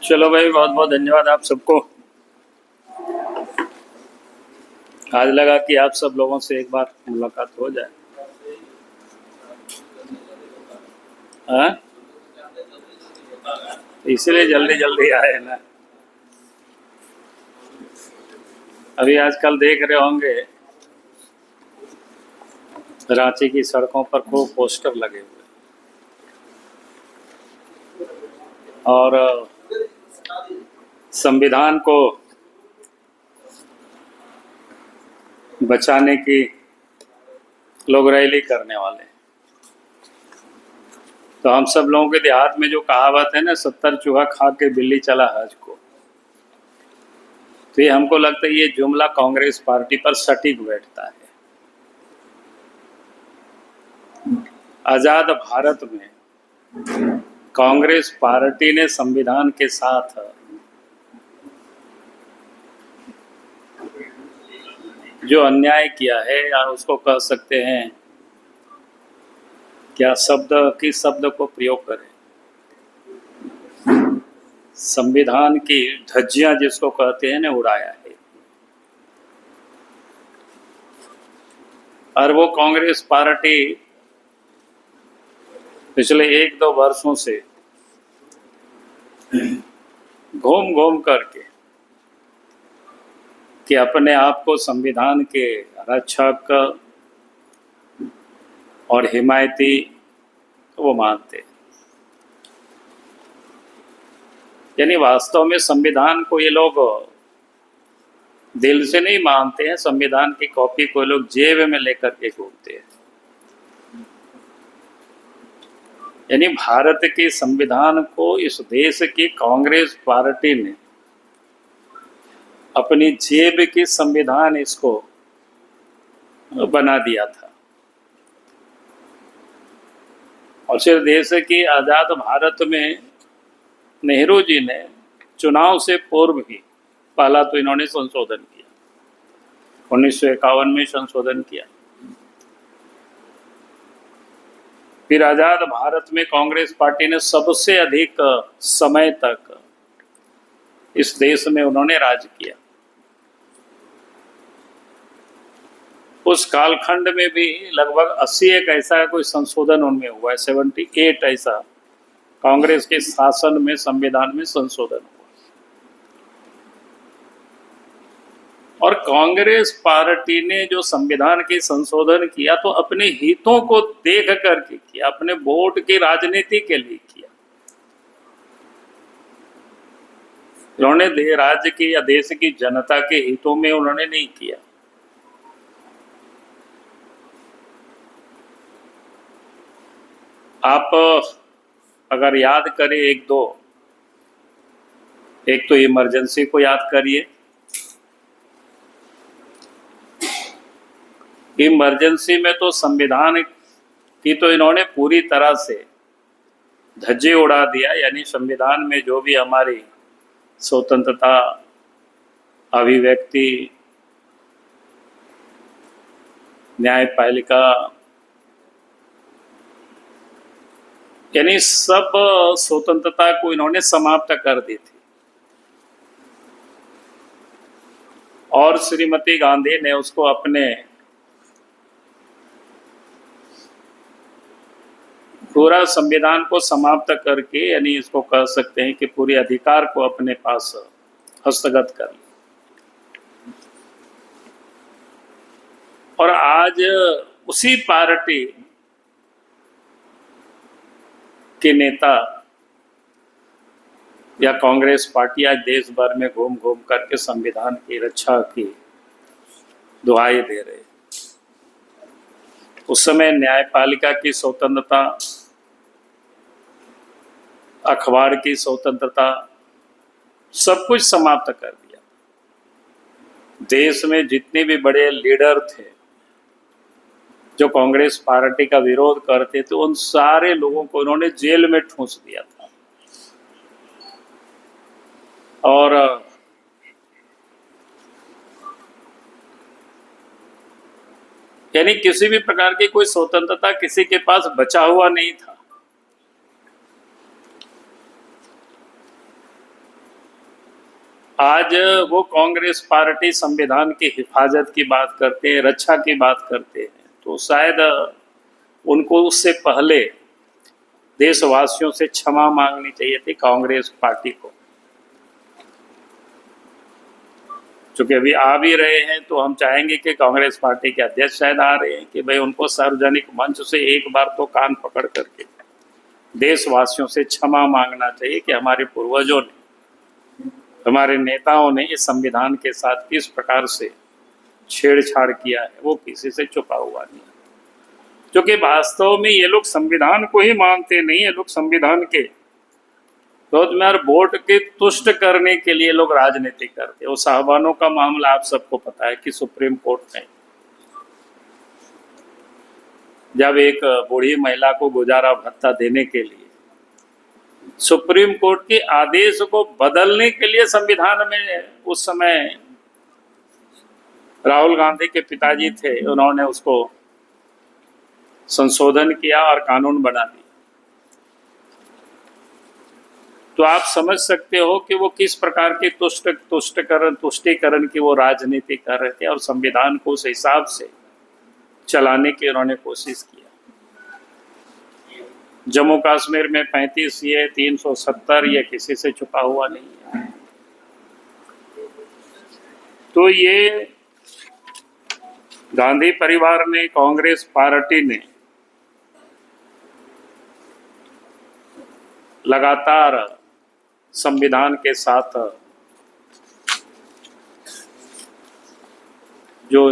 चलो भाई, बहुत बहुत धन्यवाद आप सबको। आज लगा कि आप सब लोगों से एक बार मुलाकात हो जाए। हाँ, इसलिए जल्दी जल्दी आए ना। अभी आजकल देख रहे होंगे रांची की सड़कों पर खूब पोस्टर लगे हुए और संविधान को बचाने की लोग रैली करने वाले हैं। तो हम सब लोगों के देहात में जो कहावत है ना, 70 चूहा खा के बिल्ली चला हज को, तो ये हमको लगता है ये जुमला कांग्रेस पार्टी पर सटीक बैठता है। आजाद भारत में कांग्रेस पार्टी ने संविधान के साथ जो अन्याय किया है, या उसको कह सकते हैं क्या शब्द को प्रयोग करें, संविधान की धज्जियां जिसको कहते हैं ना, उड़ाया है। और वो कांग्रेस पार्टी पिछले 1-2 वर्षों से घूम घूम करके कि अपने आप को संविधान के रक्षक और हिमायती वो मानते, यानी वास्तव में संविधान को ये लोग दिल से नहीं मानते हैं। संविधान की कॉपी को लोग जेब में लेकर के घूमते हैं। यानी भारत के संविधान को इस देश की कांग्रेस पार्टी ने अपनी जेब की संविधान इसको बना दिया था। और सिर्फ देश की आजाद भारत में नेहरू जी ने चुनाव से पूर्व ही पहला तो इन्होंने संशोधन किया, 1951 में संशोधन किया। फिर आजाद भारत में कांग्रेस पार्टी ने सबसे अधिक समय तक इस देश में उन्होंने राज किया। उस कालखंड में भी लगभग 80 एक ऐसा कोई संशोधन उनमें हुआ है, 78 ऐसा कांग्रेस के शासन में संविधान में संशोधन हुआ। और कांग्रेस पार्टी ने जो संविधान की संशोधन किया तो अपने हितों को देख करके किया, अपने वोट की राजनीति के लिए किया। उन्होंने राज्य की या देश की जनता के हितों में उन्होंने नहीं किया। आप अगर याद करें एक तो इमरजेंसी को याद करिए। इमरजेंसी में तो संविधान की तो इन्होंने पूरी तरह से धज्जे उड़ा दिया। यानी संविधान में जो भी हमारी स्वतंत्रता, अभिव्यक्ति, न्यायपालिका, यानी सब स्वतंत्रता को इन्होंने समाप्त कर दी थी। और श्रीमती गांधी ने उसको अपने पूरा संविधान को समाप्त करके, यानी इसको कह सकते हैं कि पूरे अधिकार को अपने पास हस्तगत कर लिया। और आज उसी पार्टी के नेता या कांग्रेस पार्टी आज देश भर में घूम घूम करके संविधान की रक्षा की दुहाई दे रहे। उस समय न्यायपालिका की स्वतंत्रता, अखबार की स्वतंत्रता, सब कुछ समाप्त कर दिया। देश में जितने भी बड़े लीडर थे जो कांग्रेस पार्टी का विरोध करते थे, उन सारे लोगों को उन्होंने जेल में ठूंस दिया था। और यानी किसी भी प्रकार की कोई स्वतंत्रता किसी के पास बचा हुआ नहीं था। आज वो कांग्रेस पार्टी संविधान की हिफाजत की बात करते हैं, रक्षा की बात करते हैं, तो शायद उनको उससे पहले देशवासियों से क्षमा मांगनी चाहिए थी कांग्रेस पार्टी को। चूंकि अभी आ भी रहे हैं तो हम चाहेंगे कि कांग्रेस पार्टी के अध्यक्ष शायद आ रहे हैं कि भाई उनको सार्वजनिक मंच से एक बार तो कान पकड़ करके देशवासियों से क्षमा मांगना चाहिए कि हमारे पूर्वजों ने, हमारे नेताओं ने इस संविधान के साथ किस प्रकार से छेड़छाड़ किया है, वो किसी से छुपा हुआ नहीं है। क्योंकि वास्तव में ये लोग संविधान को ही मानते नहीं है, लोग संविधान के और वोट के तुष्ट करने के लिए लोग राजनीति करते हैं। वो साहबानों का मामला आप सबको पता है कि सुप्रीम कोर्ट ने जब एक बूढ़ी महिला को गुजारा भत्ता देने के लिए सुप्रीम कोर्ट के आदेश को बदलने के लिए संविधान में उस समय राहुल गांधी के पिताजी थे, उन्होंने उसको संशोधन किया और कानून बना दिया। तो आप समझ सकते हो कि वो किस प्रकार की तुष्टीकरण की वो राजनीति कर रहे थे और संविधान को उस हिसाब से चलाने की उन्होंने कोशिश किया। जम्मू कश्मीर में 35 ये 370 ये किसी से छुपा हुआ नहीं है। तो ये गांधी परिवार ने, कांग्रेस पार्टी ने लगातार संविधान के साथ जो